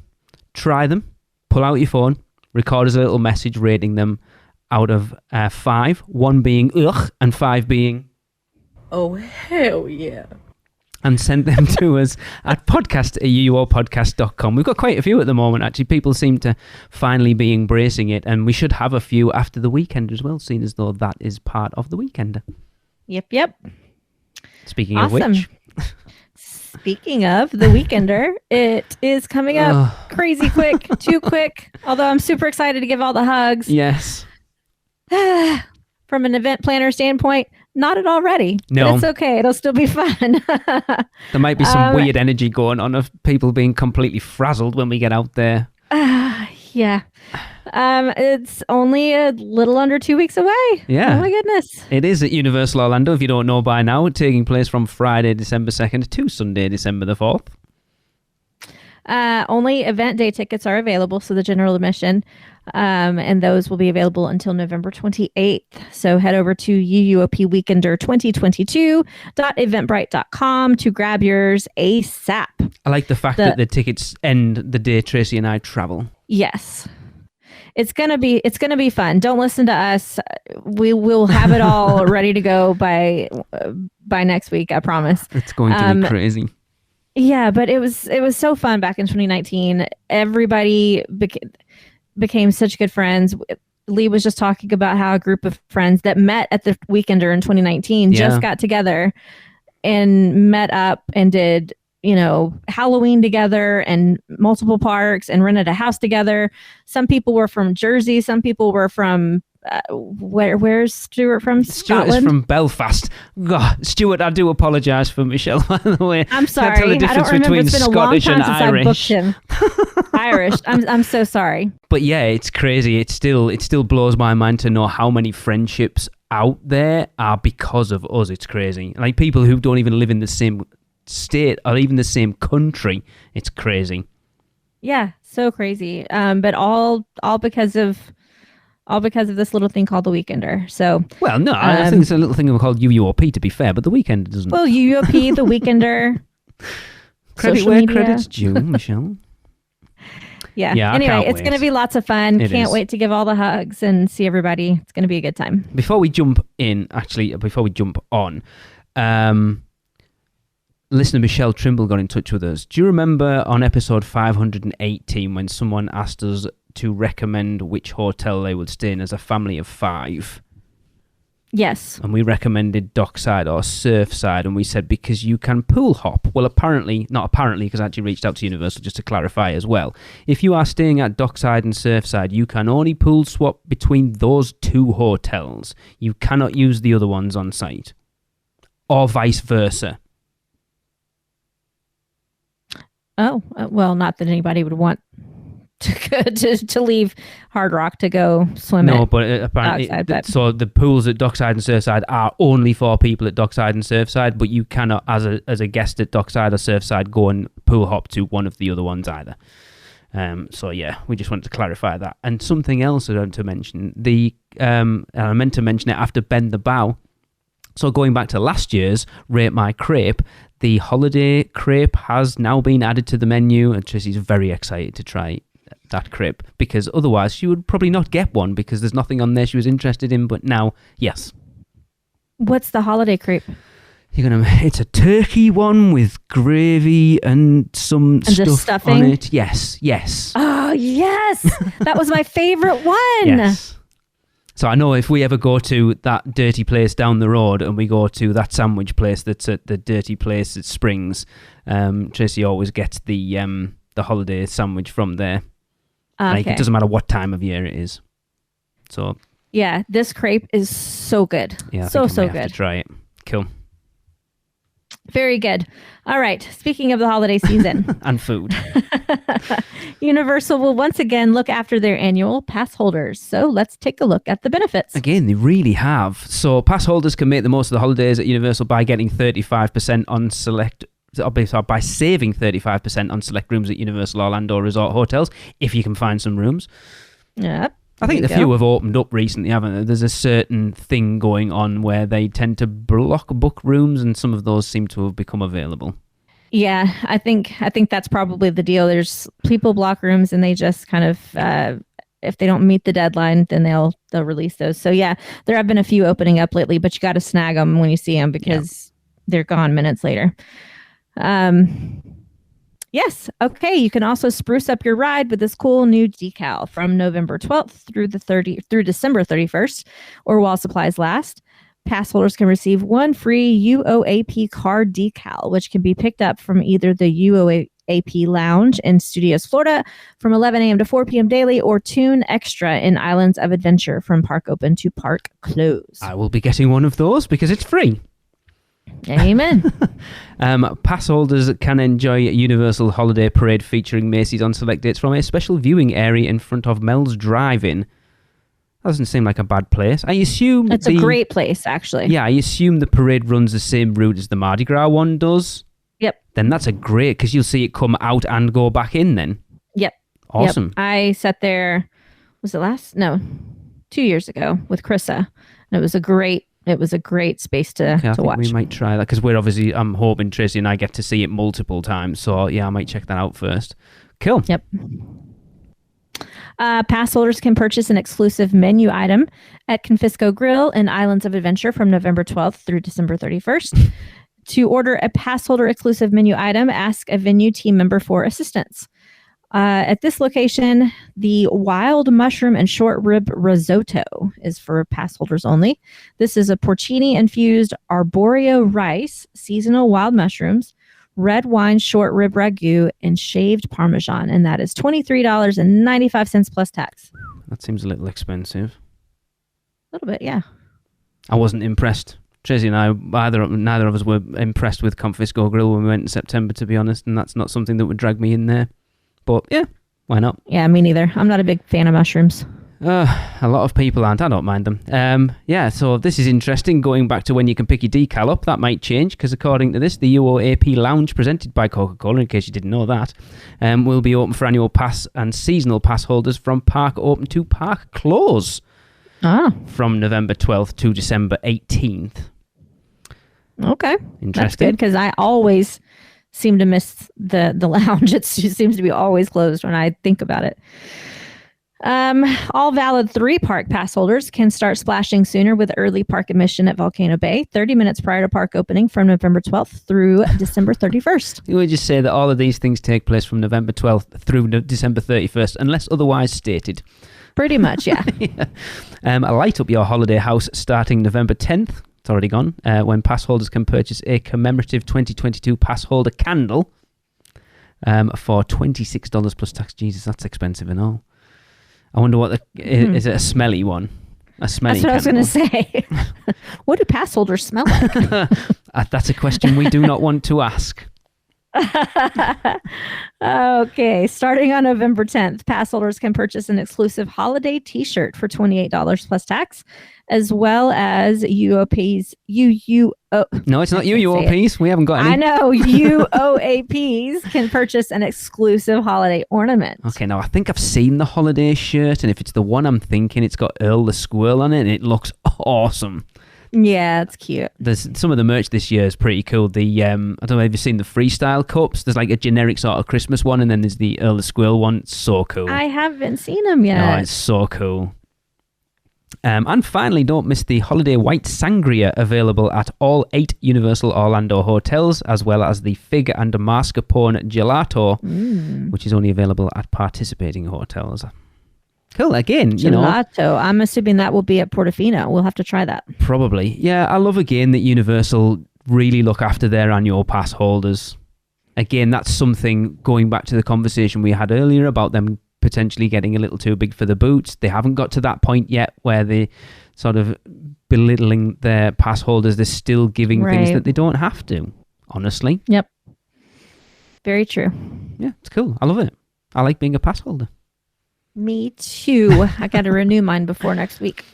try them, pull out your phone, record us a little message rating them out of 5, 1 being ugh and 5 being Oh, hell yeah. and send them to us at podcast@uuopodcast.com. We've got quite a few at the moment, actually. People seem to finally be embracing it, and we should have a few after the weekend as well, seeing as though that is part of the weekend. Yep. Speaking of which... Speaking of the Weekender, it is coming up crazy quick, too quick, although I'm super excited to give all the hugs. Yes. From an event planner standpoint, not at all ready. No. But it's okay. It'll still be fun. There might be some weird energy going on of people being completely frazzled when we get out there. Yeah. It's only a little under 2 weeks away. Yeah. Oh my goodness. It is at Universal Orlando, if you don't know by now, taking place from Friday, December 2nd to Sunday, December the 4th. Only event day tickets are available, so the general admission, and those will be available until November 28th. So head over to UUOP2022.eventbrite.com to grab yours ASAP. I like the fact that the tickets end the day Tracy and I travel. Yes. It's gonna be fun. Don't listen to us. We will have it all ready to go by next week. I promise. It's going to be crazy. Yeah, but it was so fun back in 2019. Everybody became such good friends. Lee was just talking about how a group of friends that met at the Weekender in 2019 just got together and met up and did, Halloween together and multiple parks and rented a house together. Some people were from Jersey. Some people were from where's Stuart from? Stuart Scotland? is from Belfast. God, Stuart, I do apologise for Michelle, by the way. I'm sorry. Tell the difference I don't remember. between It's been Scottish a long time and since Irish. I booked him. Irish. I'm so sorry. But yeah, it's crazy. It still blows my mind to know how many friendships out there are because of us. It's crazy. Like people who don't even live in the same state or even the same country. It's crazy. Yeah, so crazy. But all because of this little thing called the Weekender. So I think it's a little thing called UUOP, to be fair, but the Weekender doesn't. Well, UUOP, the Weekender. Credit where credit's due, Michelle. Yeah. Anyway, it's going to be lots of fun. Can't wait to give all the hugs and see everybody. It's going to be a good time. Before we jump on, listener Michelle Trimble got in touch with us. Do you remember on episode 518 when someone asked us to recommend which hotel they would stay in as a family of 5? Yes. And we recommended Dockside or Surfside, and we said because you can pool hop. Well, not apparently, because I actually reached out to Universal just to clarify as well. If you are staying at Dockside and Surfside, you can only pool swap between those 2 hotels. You cannot use the other ones on site. Or vice versa. Oh, well, not that anybody would want to leave Hard Rock to go swim. No, but apparently, outside, so the pools at Dockside and Surfside are only for people at Dockside and Surfside, but you cannot, as a guest at Dockside or Surfside, go and pool hop to one of the other ones either. So yeah, we just wanted to clarify that. And something else I want to mention, I meant to mention it after Bend the Bow. So going back to last year's Rate My Crepe, the holiday crepe has now been added to the menu, and Tracy's very excited to try that crepe because otherwise she would probably not get one because there's nothing on there she was interested in, but now, yes. What's the holiday crepe? It's a turkey one with gravy and some And just stuff stuffing? on it. Yes. Oh, yes. That was my favorite one. Yes. So I know if we ever go to that dirty place down the road and we go to that sandwich place that's at the dirty place at Springs, Tracy always gets the holiday sandwich from there. Like, Okay. it doesn't matter what time of year it is. So Yeah, this crepe is so good. yeah, I so think I may have good. to try it. Cool. Very good. All right. Speaking of the holiday season, And food. Universal will once again look after their annual pass holders. So let's take a look at the benefits. Again, they really have. So pass holders can make the most of the holidays at Universal by getting 35% on select, by saving 35% on select rooms at Universal Orlando Resort hotels, if you can find some rooms. Yep. I think There a you few go. have opened up recently, haven't they? There's a certain thing going on where they tend to book rooms, and some of those seem to have become available. Yeah, I think that's probably the deal. There's people block rooms and they just kind of if they don't meet the deadline, then they'll release those. So yeah, there have been a few opening up lately, but you got to snag them when you see them because they're gone minutes later. Yes. Okay. You can also spruce up your ride with this cool new decal from November 12th through December 31st, or while supplies last. Pass holders can receive one free UOAP card decal, which can be picked up from either the UOAP Lounge in Studios, Florida, from 11 a.m. to 4 p.m. daily, or Tune Extra in Islands of Adventure from park open to park close. I will be getting one of those because it's free. Amen. Pass holders can enjoy a Universal Holiday Parade featuring Macy's on select dates from a special viewing area in front of Mel's Drive-In. That doesn't seem like a bad place. I assume It's a great place, actually. Yeah, I assume the parade runs the same route as the Mardi Gras one does. Yep. Then that's a great, because you'll see it come out and go back in then. Yep. Awesome. Yep. I sat there, was it 2 years ago with Krissa, and it was a great space to I think watch. we might try that, because I'm hoping Tracy and I get to see it multiple times. So yeah, I might check that out first. Cool. Yep. Pass holders can purchase an exclusive menu item at Confisco Grill in Islands of Adventure from November 12th through December 31st. To order a pass holder exclusive menu item, ask a venue team member for assistance. At this location, the wild mushroom and short rib risotto is for pass holders only. This is a porcini infused arborio rice, seasonal wild mushrooms, red wine short rib ragu, and shaved Parmesan. And that is $23.95 plus tax. That seems a little expensive. A little bit, yeah. I wasn't impressed. Tracy and I, neither of us were impressed with Confisco Grill when we went in September, to be honest, and that's not something that would drag me in there. But yeah, why not? Yeah, me neither. I'm not a big fan of mushrooms. A lot of people aren't. I don't mind them. Yeah, so this is interesting. Going back to when you can pick your decal up, that might change, because according to this, the UOAP Lounge, presented by Coca-Cola, in case you didn't know that, will be open for annual pass and seasonal pass holders from park open to park close. From November 12th to December 18th. Okay. Interesting. That's good, because I always seem to miss the lounge. It seems to be always closed when I think about it. All valid 3-park pass holders can start splashing sooner with early park admission at Volcano Bay, 30 minutes prior to park opening from November 12th through December 31st. You would just say that all of these things take place from November 12th through December 31st, unless otherwise stated. Pretty much, yeah. Light up your holiday house starting November 10th. It's already gone. When pass holders can purchase a commemorative 2022 pass holder candle for $26 plus tax. Jesus, that's expensive and all. I wonder what is it a smelly one? A smelly That's what candle. I was going to say. What do pass holders smell like? That's a question we do not want to ask. Okay, starting on November 10th, pass holders can purchase an exclusive holiday t-shirt for $28 plus tax, as well as UOP's No, it's not UUOPs. We haven't got any. I know. UOAPs can purchase an exclusive holiday ornament. Okay, now I think I've seen the holiday shirt, and if it's the one I'm thinking, it's got Earl the Squirrel on it, and it looks awesome. Yeah, it's cute. There's some of the merch this year is pretty cool. The I don't know if you've seen the freestyle cups. There's like a generic sort of Christmas one, and then there's the Earl the Squirrel one. It's so cool. I haven't seen them yet. Oh, it's so cool. And finally, don't miss the Holiday White Sangria, available at all 8 Universal Orlando hotels, as well as the Fig and Mascarpone Gelato, which is only available at participating hotels. Cool. Again, Gelato. I'm assuming that will be at Portofino. We'll have to try that. Probably. Yeah, I love again that Universal really look after their annual pass holders. Again, that's something, going back to the conversation we had earlier about them potentially getting a little too big for the boots. They haven't got to that point yet where they sort of belittling their pass holders. They're still giving things that they don't have to, honestly. Yep. Very true. Yeah, it's cool. I love it. I like being a pass holder. Me too. I got to renew mine before next week.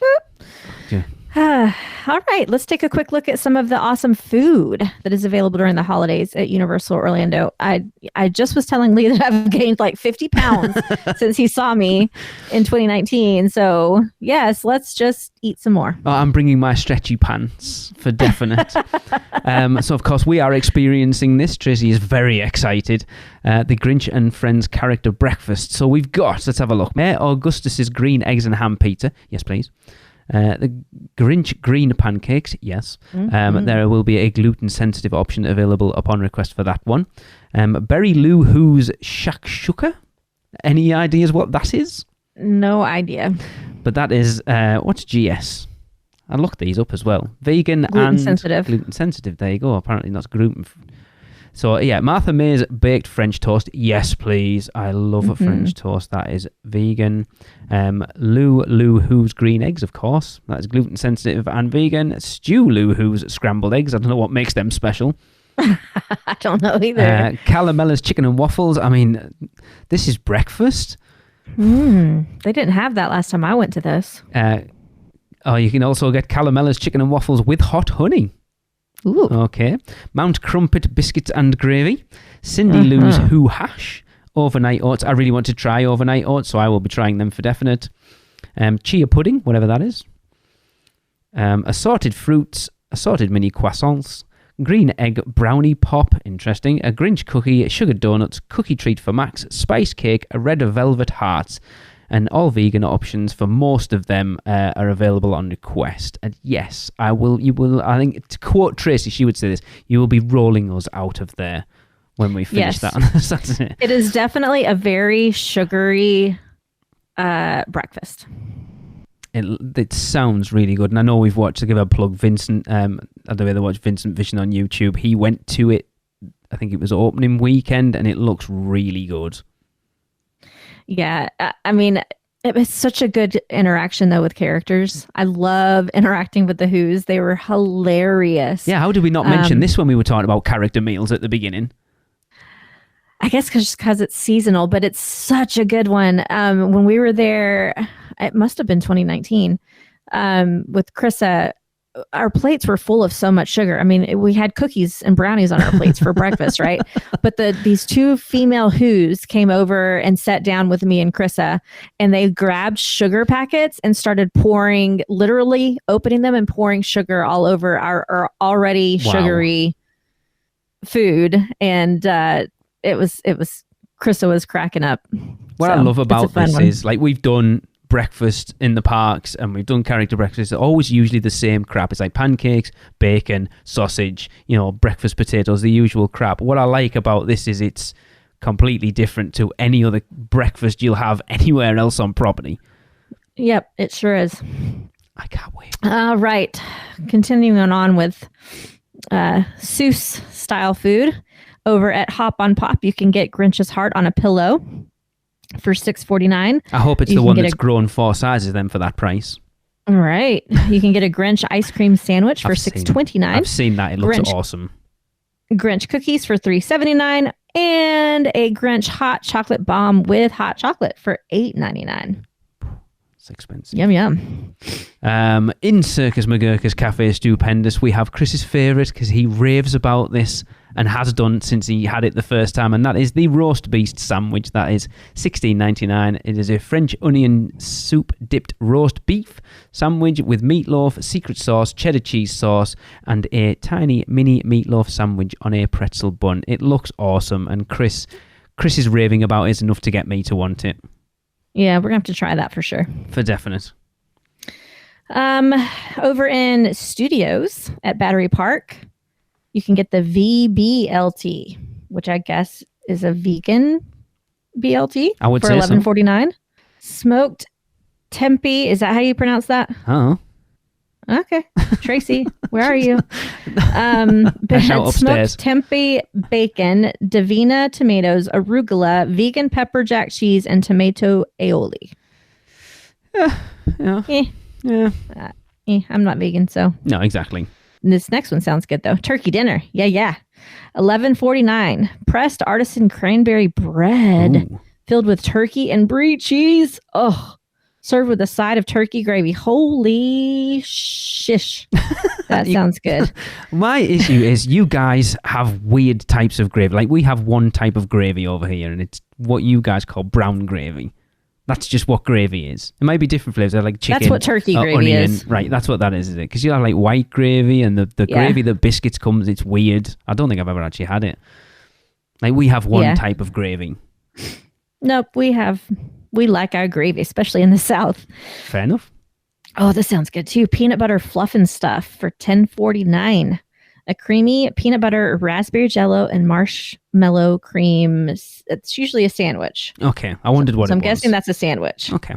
Yeah. All right, let's take a quick look at some of the awesome food that is available during the holidays at Universal Orlando. I just was telling Lee that I've gained like 50 pounds since he saw me in 2019. So yes, let's just eat some more. Oh, I'm bringing my stretchy pants for definite. So of course we are experiencing this. Tracy is very excited. The Grinch and Friends character breakfast. So we've got, let's have a look. Mayor Augustus's green eggs and ham pizza. Yes, please. The Grinch green pancakes, yes. There will be a gluten-sensitive option available upon request for that one. Berry Lou Who's shakshuka. Any ideas what that is? No idea. But that is, what's GS? I looked these up as well. Vegan gluten-sensitive. Gluten-sensitive, there you go. Apparently not gluten. So, yeah, Martha May's baked French toast. Yes, please. I love a French toast. That is vegan. Lou Who's green eggs, of course. That is gluten-sensitive and vegan. Stew Lou Who's scrambled eggs. I don't know what makes them special. I don't know either. Calamella's chicken and waffles. I mean, this is breakfast. They didn't have that last time I went to this. You can also get Calamella's chicken and waffles with hot honey. Ooh. Okay. Mount Crumpet biscuits and gravy. Cindy Lou's Who Hash. Overnight oats. I really want to try overnight oats, so I will be trying them for definite. Chia pudding, whatever that is. Assorted fruits. Assorted mini croissants. Green egg brownie pop. Interesting. A Grinch cookie. Sugar donuts. Cookie treat for Max. Spice cake. A red velvet hearts. And all vegan options for most of them are available on request. And yes, I think, to quote Tracy, she would say this, you will be rolling us out of there when we finish that on Saturday. It is definitely a very sugary breakfast. It sounds really good. And I know we've watched, to give a plug, Vincent, I don't know whether watch Vincent Vision on YouTube. He went to it, I think it was opening weekend, and it looks really good. Yeah, I mean, it was such a good interaction, though, with characters. I love interacting with the Who's. They were hilarious. Yeah, how did we not mention this when we were talking about character meals at the beginning? I guess because it's seasonal, but it's such a good one. When we were there, it must have been 2019, with Krissa, our plates were full of so much sugar. I mean, we had cookies and brownies on our plates for breakfast, right? But these two female Who's came over and sat down with me and Krissa, and they grabbed sugar packets and started pouring, literally opening them and pouring sugar all over our already sugary food. And it was Krissa was cracking up. What I love about this is, like, we've done breakfast in the parks and we've done character breakfast. It's always usually the same crap. It's like pancakes, bacon, sausage, breakfast potatoes, the usual crap. What I like about this is it's completely different to any other breakfast you'll have anywhere else on property. Yep, it sure is. I can't wait. All right, continuing on with Seuss style food. Over at Hop on Pop, you can get Grinch's heart on a pillow for $6.49. I hope it's the one that's grown 4 sizes then for that price. All right. You can get a Grinch ice cream sandwich for $6.29. I've seen that. It looks awesome. Grinch cookies for $3.79 and a Grinch hot chocolate bomb with hot chocolate for $8.99. It's expensive. Yum, yum. In Circus McGurk's Cafe Stupendous, we have Chris's favourite because he raves about this and has done since he had it the first time, and that is the roast beast sandwich. That is $16.99. It is a French onion soup dipped roast beef sandwich with meatloaf, secret sauce, cheddar cheese sauce, and a tiny mini meatloaf sandwich on a pretzel bun. It looks awesome, and Chris is raving about it. It's enough to get me to want it. Yeah, we're going to have to try that for sure. For definite. Over in Studios at Battery Park, you can get the VBLT, which I guess is a vegan BLT I would for say so. $11.49. Smoked Tempe, is that how you pronounce that? Oh. Okay. Tracy, where are you? Out upstairs. Smoked Tempe bacon, Davina tomatoes, arugula, vegan pepper jack cheese, and tomato aioli. Yeah. Yeah. I'm not vegan, so. No, exactly. This next one sounds good, though. Turkey dinner. Yeah. $11.49. Pressed artisan cranberry bread filled with turkey and brie cheese. Oh, served with a side of turkey gravy. Holy shish. That sounds good. My issue is you guys have weird types of gravy. Like we have one type of gravy over here, and it's what you guys call brown gravy. That's just what gravy is. It might be different flavors. They're like chicken. That's what turkey gravy onion. is. Right, that's what that is it? Because you have like white gravy and the gravy that biscuits comes, it's weird. I don't think I've ever actually had it. Like we have one type of gravy. Nope, we like our gravy, especially in the South. Fair enough. Oh, this sounds good too. Peanut butter fluff and stuff for $10.49. A creamy peanut butter, raspberry jello, and marshmallow cream. It's usually a sandwich. Okay, I wondered what it was. So I'm guessing that's a sandwich. Okay.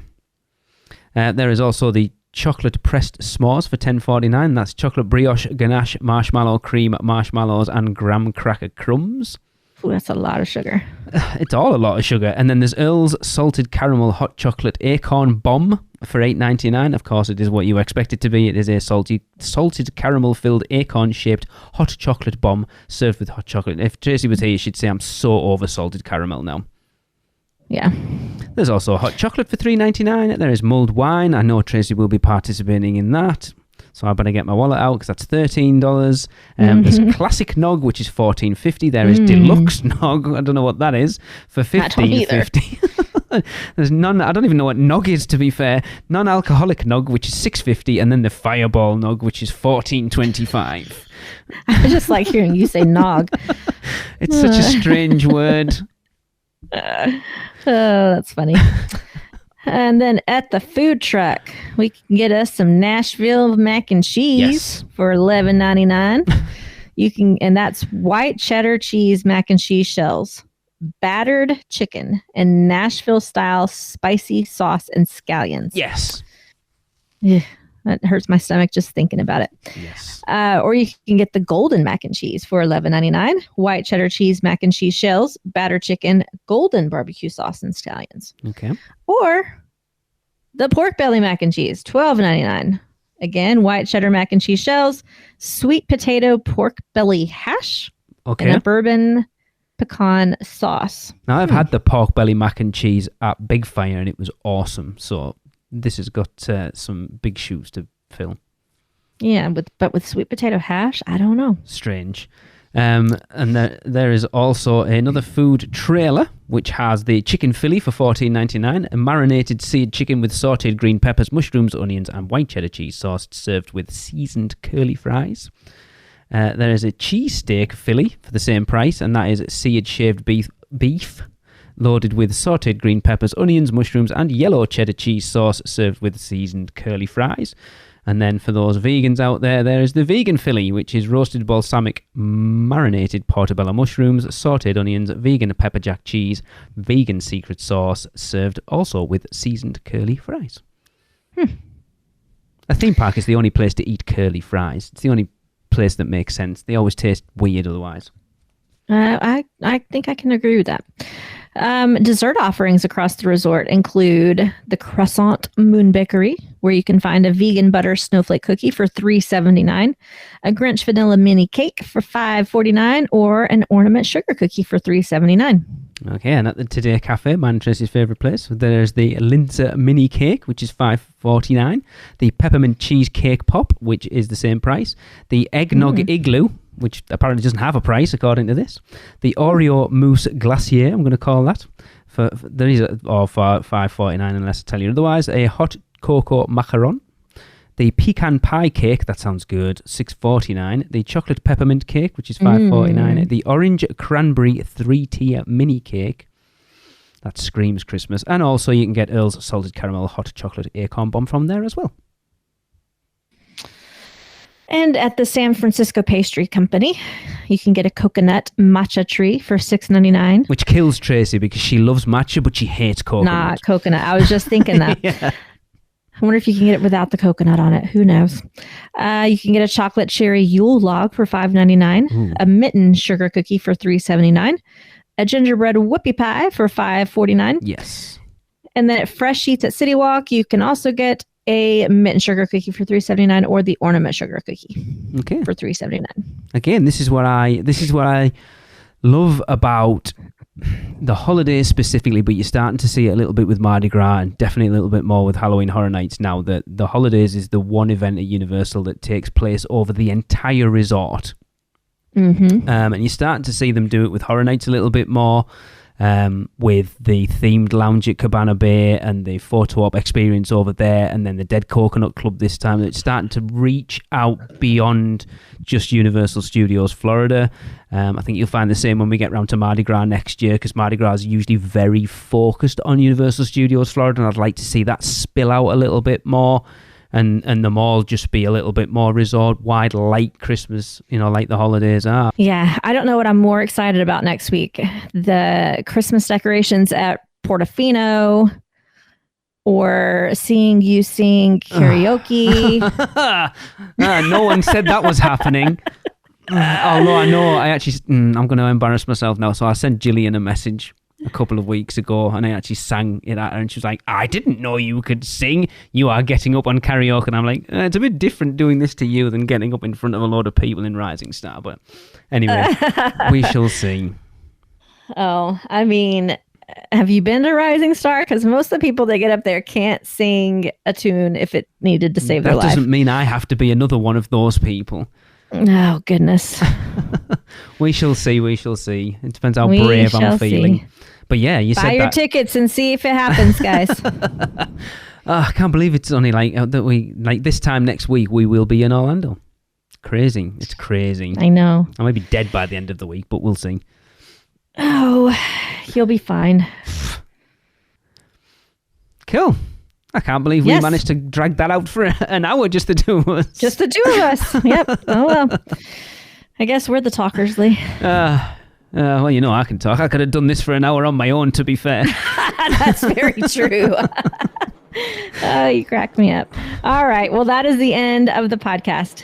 There is also the chocolate pressed s'mores for $10.49. That's chocolate brioche, ganache, marshmallow cream, marshmallows, and graham cracker crumbs. Ooh, that's a lot of sugar. It's all a lot of sugar. And then there's Earl's salted caramel hot chocolate acorn bomb for $8.99. Of course, it is what you expect it to be. It is a salted caramel filled acorn shaped hot chocolate bomb served with hot chocolate. If Tracy was here, she'd say I'm so over salted caramel now. Yeah. There's also hot chocolate for $3.99. There is mulled wine. I know Tracy will be participating in that. So I better get my wallet out because that's $13. There's classic nog, which is $14.50. There is deluxe nog. I don't know what that is for $15.50. There's none. I don't even know what nog is, to be fair. Non-alcoholic nog, which is $6.50, and then the Fireball nog, which is $14.25. I just like hearing you say nog. It's such a strange word. Oh, that's funny. And then at the food truck, we can get us some Nashville mac and cheese for $11.99. You can, and that's white cheddar cheese mac and cheese shells, battered chicken, and Nashville style spicy sauce and scallions. Yes. Yeah, that hurts my stomach just thinking about it. Yes. Or you can get the golden mac and cheese for $11.99. White cheddar cheese mac and cheese shells, battered chicken, golden barbecue sauce, and scallions. Okay. Or the pork belly mac and cheese, $12.99. Again, white cheddar mac and cheese shells, sweet potato pork belly hash, and a bourbon pecan sauce. Now, I've had the pork belly mac and cheese at Big Fire, and it was awesome. So this has got some big shoes to fill. Yeah, but with sweet potato hash, I don't know. Strange. And there is also another food trailer, which has the chicken Philly for $14.99, a marinated seared chicken with sautéed green peppers, mushrooms, onions, and white cheddar cheese sauce served with seasoned curly fries. There is a cheesesteak Philly for the same price, and that is seared shaved beef loaded with sautéed green peppers, onions, mushrooms, and yellow cheddar cheese sauce served with seasoned curly fries. And then for those vegans out there, there is the vegan Philly, which is roasted balsamic marinated portobello mushrooms, sautéed onions, vegan pepper jack cheese, vegan secret sauce, served also with seasoned curly fries. A theme park is the only place to eat curly fries. It's the only place that makes sense. They always taste weird otherwise. I think I can agree with that. Dessert offerings across the resort include the Croissant Moon Bakery, where you can find a vegan butter snowflake cookie for $3.79, a Grinch vanilla mini cake for $5.49, or an ornament sugar cookie for $3.79. Okay, and at the Today Cafe, mine and Tracy's favourite place, there's the Linzer mini cake, which is $5.49, the peppermint cheesecake pop, which is the same price, the eggnog igloo, which apparently doesn't have a price according to this, the Oreo mousse glacier, I'm going to call that, for $5.49 unless I tell you otherwise, a hot cocoa macaron, the pecan pie cake, that sounds good, $6.49, the chocolate peppermint cake, which is $5.49, the orange cranberry 3-tier mini cake, that screams Christmas, and also you can get Earl's salted caramel hot chocolate acorn bomb from there as well. And at the San Francisco Pastry Company, you can get a coconut matcha tree for $6.99. Which kills Tracy because she loves matcha, but she hates coconut. Not coconut. I was just thinking that. Yeah. I wonder if you can get it without the coconut on it. Who knows? You can get a chocolate cherry Yule log for $5.99, a mitten sugar cookie for $3.79, a gingerbread whoopie pie for $5.49. Yes. And then at Fresh Sheets at City Walk, you can also get a mitten sugar cookie for $3.79 or the ornament sugar cookie for $3.79. Again, this is what I love about the holidays specifically, but you're starting to see it a little bit with Mardi Gras and definitely a little bit more with Halloween Horror Nights now, that the holidays is the one event at Universal that takes place over the entire resort. Mm-hmm. And you're starting to see them do it with Horror Nights a little bit more, with the themed lounge at Cabana Bay and the photo op experience over there, and then the Dead Coconut Club this time. It's starting to reach out beyond just Universal Studios Florida. I think you'll find the same when we get round to Mardi Gras next year, because Mardi Gras is usually very focused on Universal Studios Florida, and I'd like to see that spill out a little bit more. And the mall just be a little bit more resort wide, like Christmas, like the holidays are. Yeah, I don't know what I'm more excited about next week. The Christmas decorations at Portofino, or seeing you sing karaoke. No one said that was happening. Although I know I'm going to embarrass myself now. So I sent Gillian a message a couple of weeks ago, and I actually sang it at her, and she was like, I didn't know you could sing. You are getting up on karaoke. And I'm like, it's a bit different doing this to you than getting up in front of a load of people in Rising Star. But anyway, we shall see. Oh, I mean, have you been to Rising Star? Because most of the people that get up there can't sing a tune if it needed to save their life. That doesn't mean I have to be another one of those people. Oh, goodness. We shall see. It depends how brave I'm feeling. See. But yeah, you said buy your tickets and see if it happens, guys. I can't believe it's only that this time next week we will be in Orlando. Crazy. It's crazy. I know. I might be dead by the end of the week, but we'll see. Oh, you'll be fine. Cool. I can't believe we managed to drag that out for an hour, just the two of us. Just the two of us. Yep. Oh, well. I guess we're the talkers, Lee. Well, I can talk. I could have done this for an hour on my own, to be fair. That's very true. Oh, you cracked me up. All right. Well, that is the end of the podcast.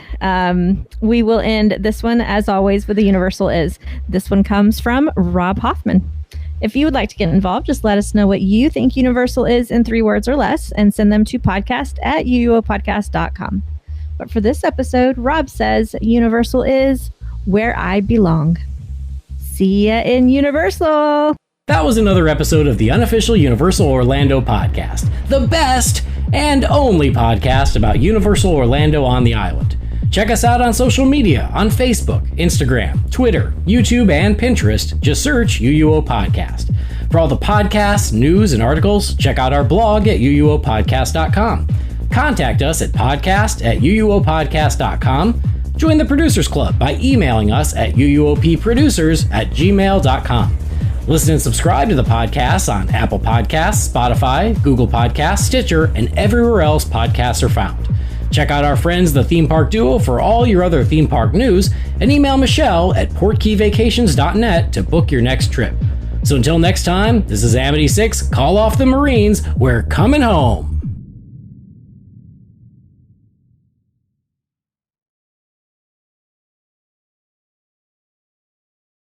We will end this one, as always, with the Universal Is. This one comes from Rob Hoffman. If you would like to get involved, just let us know what you think Universal is in 3 words or less, and send them to podcast@uuopodcast.com. But for this episode, Rob says Universal is where I belong. See ya in Universal. That was another episode of the unofficial Universal Orlando podcast, the best and only podcast about Universal Orlando on the island. Check us out on social media on Facebook, Instagram, Twitter, YouTube, and Pinterest. Just search UUO Podcast. For all the podcasts, news, and articles, check out our blog at uuopodcast.com. Contact us at podcast@uuopodcast.com. Join the Producers Club by emailing us at uuopproducers@gmail.com. Listen and subscribe to the podcast on Apple Podcasts, Spotify, Google Podcasts, Stitcher, and everywhere else podcasts are found. Check out our friends, the Theme Park Duo, for all your other theme park news, and email Michelle at portkeyvacations.net to book your next trip. So until next time, this is Amity 6, Call Off the Marines, we're coming home.